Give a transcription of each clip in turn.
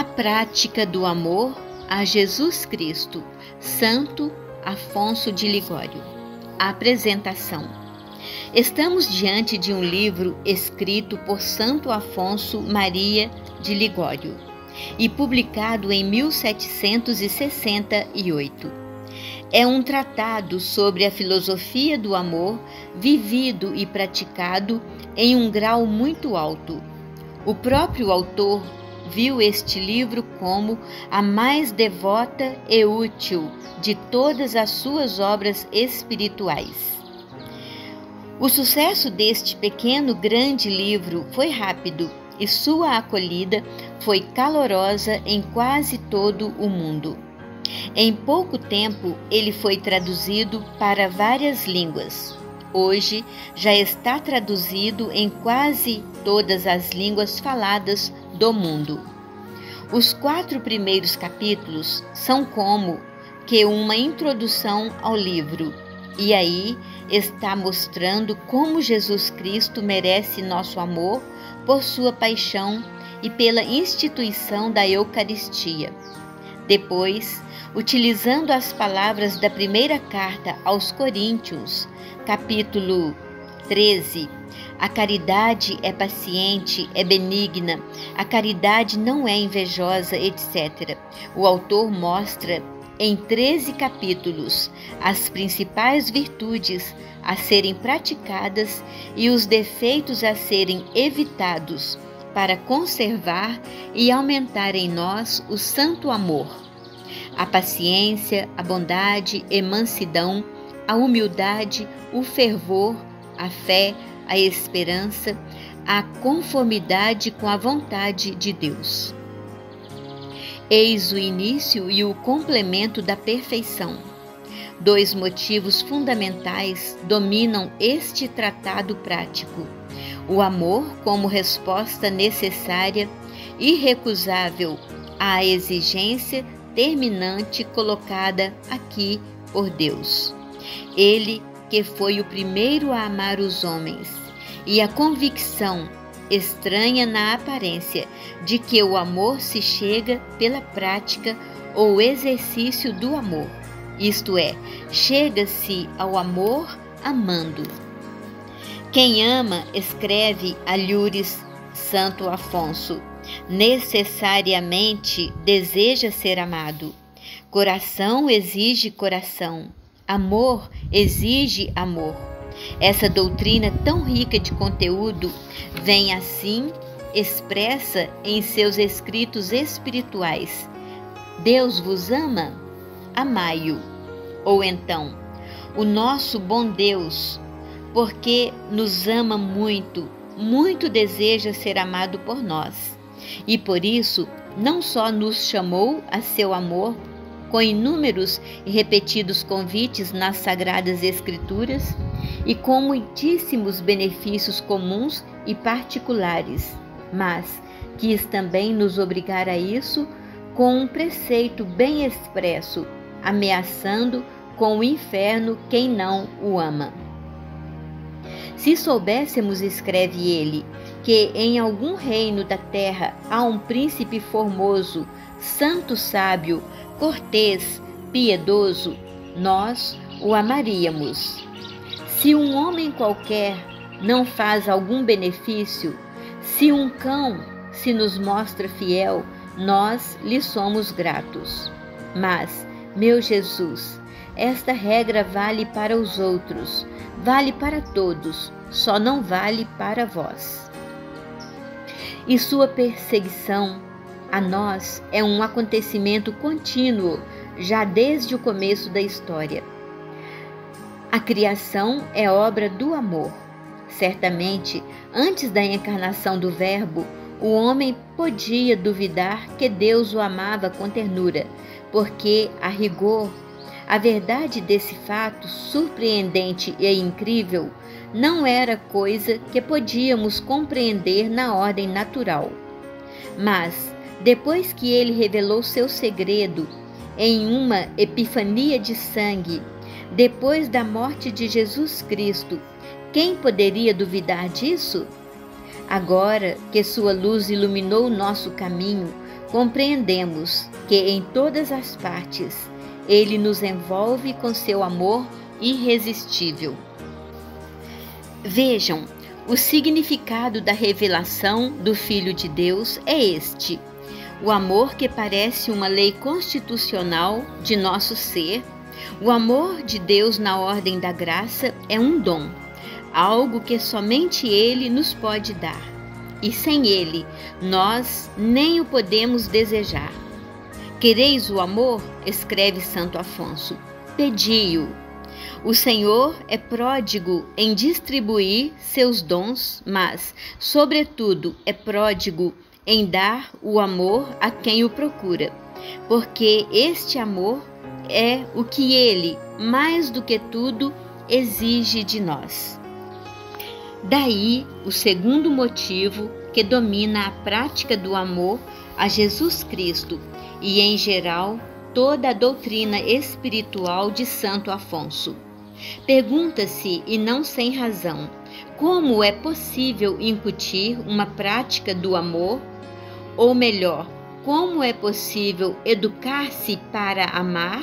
Na prática do amor a Jesus Cristo, Santo Afonso de Ligório. Apresentação. Estamos diante de um livro escrito por Santo Afonso Maria de Ligório e publicado em 1768. É um tratado sobre a filosofia do amor vivido e praticado em um grau muito alto. O próprio autor viu este livro como a mais devota e útil de todas as suas obras espirituais. O sucesso deste pequeno grande livro foi rápido e sua acolhida foi calorosa em quase todo o mundo. Em pouco tempo, ele foi traduzido para várias línguas. Hoje, já está traduzido em quase todas as línguas faladas do mundo. Os 4 primeiros capítulos são como que uma introdução ao livro, e aí está mostrando como Jesus Cristo merece nosso amor por sua paixão e pela instituição da Eucaristia. Depois, utilizando as palavras da primeira carta aos Coríntios, capítulo 13, a caridade é paciente, é benigna, a caridade não é invejosa, etc. O autor mostra em 13 capítulos as principais virtudes a serem praticadas e os defeitos a serem evitados para conservar e aumentar em nós o santo amor. A paciência, a bondade e mansidão, a humildade, o fervor, a fé, a esperança, a conformidade com a vontade de Deus. Eis o início e o complemento da perfeição. 2 motivos fundamentais dominam este tratado prático: o amor como resposta necessária, irrecusável à exigência terminante colocada aqui por Deus. Ele que foi o primeiro a amar os homens, e a convicção, estranha na aparência, de que o amor se chega pela prática ou exercício do amor, isto é, chega-se ao amor amando. Quem ama, escreve Alhures Santo Afonso, necessariamente deseja ser amado. Coração exige coração. Amor exige amor. Essa doutrina tão rica de conteúdo vem assim expressa em seus escritos espirituais. Deus vos ama? Amai-o. Ou então, o nosso bom Deus, porque nos ama muito, muito deseja ser amado por nós. E por isso, não só nos chamou a seu amor, com inúmeros e repetidos convites nas Sagradas Escrituras e com muitíssimos benefícios comuns e particulares, mas quis também nos obrigar a isso com um preceito bem expresso, ameaçando com o inferno quem não o ama. Se soubéssemos, escreve ele, que em algum reino da terra há um príncipe formoso, santo sábio, cortês, piedoso, nós o amaríamos. Se um homem qualquer não faz algum benefício, se um cão se nos mostra fiel, nós lhe somos gratos. Mas, meu Jesus, esta regra vale para os outros, vale para todos, só não vale para vós. E sua perseguição a nós é um acontecimento contínuo, já desde o começo da história. A criação é obra do amor. Certamente, antes da encarnação do Verbo, o homem podia duvidar que Deus o amava com ternura, porque, a rigor, a verdade desse fato surpreendente e incrível não era coisa que podíamos compreender na ordem natural. Mas, depois que ele revelou seu segredo em uma epifania de sangue, depois da morte de Jesus Cristo, quem poderia duvidar disso? Agora que sua luz iluminou o nosso caminho, compreendemos que em todas as partes Ele nos envolve com seu amor irresistível. Vejam, o significado da revelação do Filho de Deus é este: o amor que parece uma lei constitucional de nosso ser. O amor de Deus na ordem da graça é um dom, algo que somente Ele nos pode dar, e sem Ele nós nem o podemos desejar. Quereis o amor? Escreve Santo Afonso. Pedi-o. O Senhor é pródigo em distribuir seus dons, mas, sobretudo, é pródigo em dar o amor a quem o procura, porque este amor é o que Ele, mais do que tudo, exige de nós. Daí o segundo motivo que domina a prática do amor a Jesus Cristo e, em geral, toda a doutrina espiritual de Santo Afonso. Pergunta-se, e não sem razão, como é possível incutir uma prática do amor? Ou melhor, como é possível educar-se para amar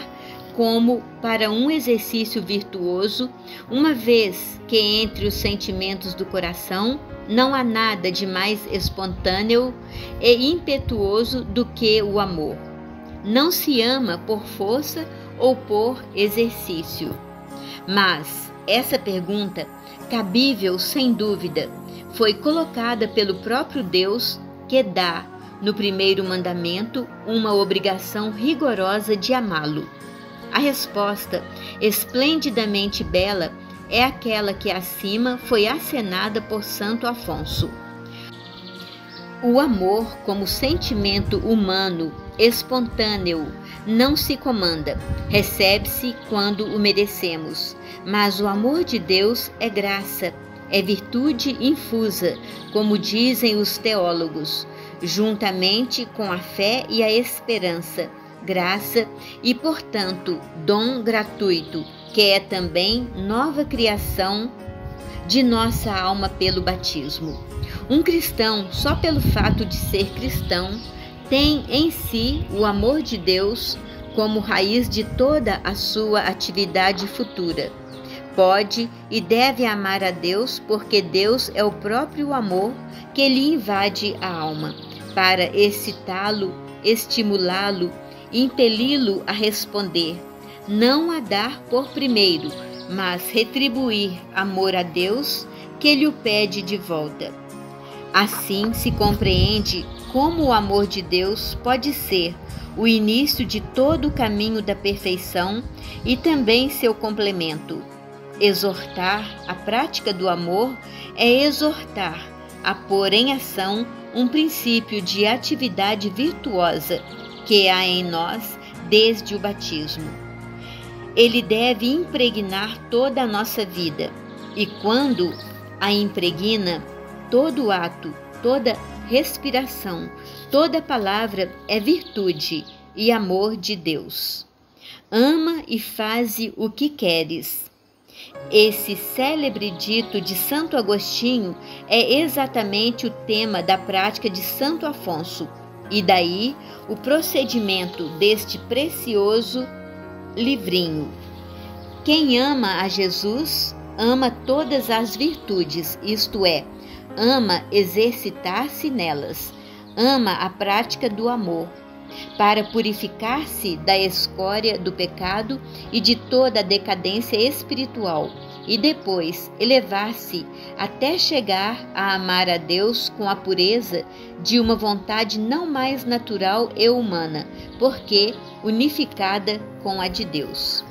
como para um exercício virtuoso, uma vez que entre os sentimentos do coração não há nada de mais espontâneo e impetuoso do que o amor? Não se ama por força ou por exercício. Mas essa pergunta, cabível sem dúvida, foi colocada pelo próprio Deus, que dá, no primeiro mandamento, uma obrigação rigorosa de amá-lo. A resposta, esplendidamente bela, é aquela que acima foi acenada por Santo Afonso. O amor, como sentimento humano, espontâneo, não se comanda, recebe-se quando o merecemos, mas o amor de Deus é graça, é virtude infusa, como dizem os teólogos, juntamente com a fé e a esperança, graça e, portanto, dom gratuito, que é também nova criação de nossa alma pelo batismo. Um cristão, só pelo fato de ser cristão, tem em si o amor de Deus como raiz de toda a sua atividade futura. Pode e deve amar a Deus porque Deus é o próprio amor que lhe invade a alma, para excitá-lo, estimulá-lo, impeli-lo a responder, não a dar por primeiro, mas retribuir amor a Deus que lhe o pede de volta. Assim se compreende como o amor de Deus pode ser o início de todo o caminho da perfeição e também seu complemento. Exortar a prática do amor é exortar a pôr em ação um princípio de atividade virtuosa que há em nós desde o batismo. Ele deve impregnar toda a nossa vida, e quando a impregna, todo ato, toda respiração, toda palavra é virtude e amor de Deus. Ama e faze o que queres. Esse célebre dito de Santo Agostinho é exatamente o tema da prática de Santo Afonso, e daí o procedimento deste precioso livrinho. Quem ama a Jesus, ama todas as virtudes, isto é, ama exercitar-se nelas, ama a prática do amor, para purificar-se da escória do pecado e de toda a decadência espiritual, e depois elevar-se até chegar a amar a Deus com a pureza de uma vontade não mais natural e humana, porque unificada com a de Deus.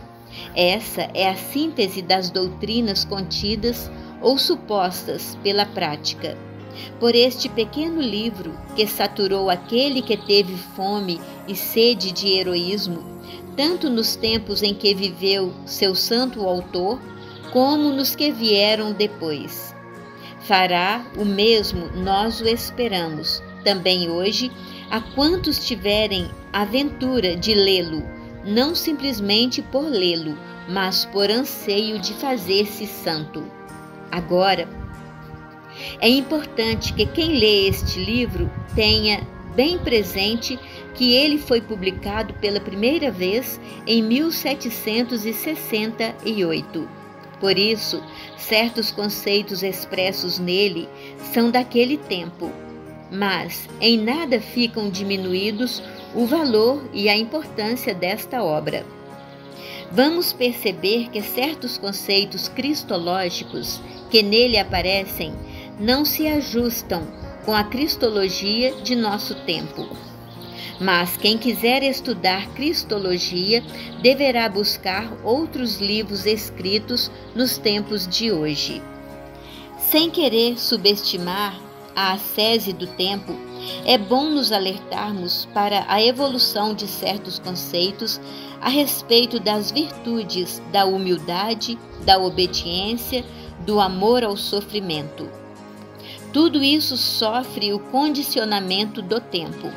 Essa é a síntese das doutrinas contidas ou supostas pela prática. Por este pequeno livro que saturou aquele que teve fome e sede de heroísmo, tanto nos tempos em que viveu seu santo autor, como nos que vieram depois. Fará o mesmo, nós o esperamos, também hoje, a quantos tiverem a ventura de lê-lo, não simplesmente por lê-lo, mas por anseio de fazer-se santo. Agora, É importante que quem lê este livro tenha bem presente que ele foi publicado pela primeira vez em 1768. Por isso, certos conceitos expressos nele são daquele tempo, mas em nada ficam diminuídos o valor e a importância desta obra. Vamos perceber que certos conceitos cristológicos que nele aparecem não se ajustam com a cristologia de nosso tempo. Mas quem quiser estudar cristologia deverá buscar outros livros escritos nos tempos de hoje. Sem querer subestimar a ascese do tempo, é bom nos alertarmos para a evolução de certos conceitos a respeito das virtudes da humildade, da obediência, do amor ao sofrimento. Tudo isso sofre o condicionamento do tempo.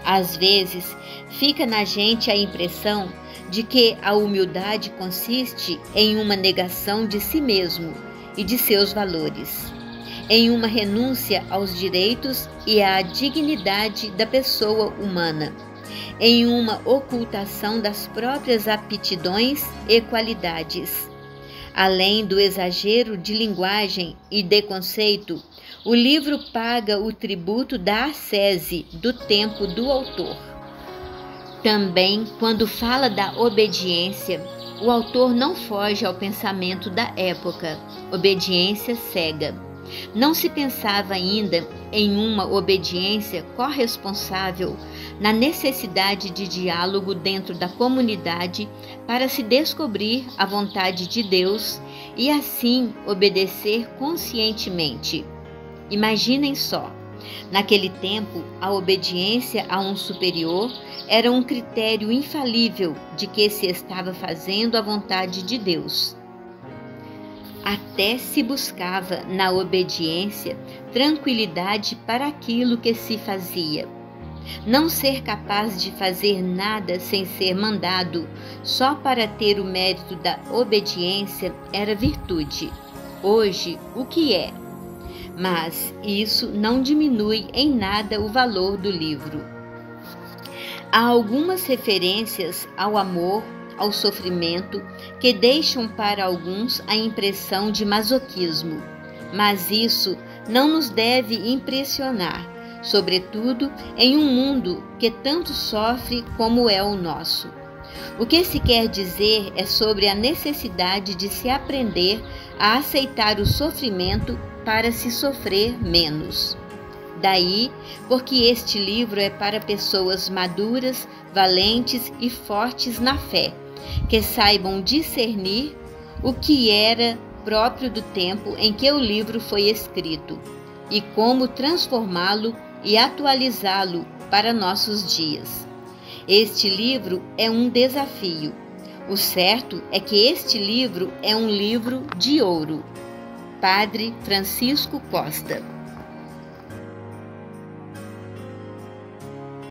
Às vezes, fica na gente a impressão de que a humildade consiste em uma negação de si mesmo e de seus valores, em uma renúncia aos direitos e à dignidade da pessoa humana, em uma ocultação das próprias aptidões e qualidades. Além do exagero de linguagem e de conceito, o livro paga o tributo da ascese do tempo do autor. Também, quando fala da obediência, o autor não foge ao pensamento da época, obediência cega. Não se pensava ainda em uma obediência corresponsável, na necessidade de diálogo dentro da comunidade para se descobrir a vontade de Deus e assim obedecer conscientemente. Imaginem só, naquele tempo, a obediência a um superior era um critério infalível de que se estava fazendo a vontade de Deus. Até se buscava na obediência tranquilidade para aquilo que se fazia. Não ser capaz de fazer nada sem ser mandado, só para ter o mérito da obediência, era virtude. Hoje, o que é? Mas isso não diminui em nada o valor do livro. Há algumas referências ao amor, ao sofrimento, que deixam para alguns a impressão de masoquismo, mas isso não nos deve impressionar, sobretudo em um mundo que tanto sofre como é o nosso. O que se quer dizer é sobre a necessidade de se aprender a aceitar o sofrimento para se sofrer menos. Daí, porque este livro é para pessoas maduras, valentes e fortes na fé, que saibam discernir o que era próprio do tempo em que o livro foi escrito e como transformá-lo e atualizá-lo para nossos dias. Este livro é um desafio. O certo é que este livro é um livro de ouro. Padre Francisco Costa.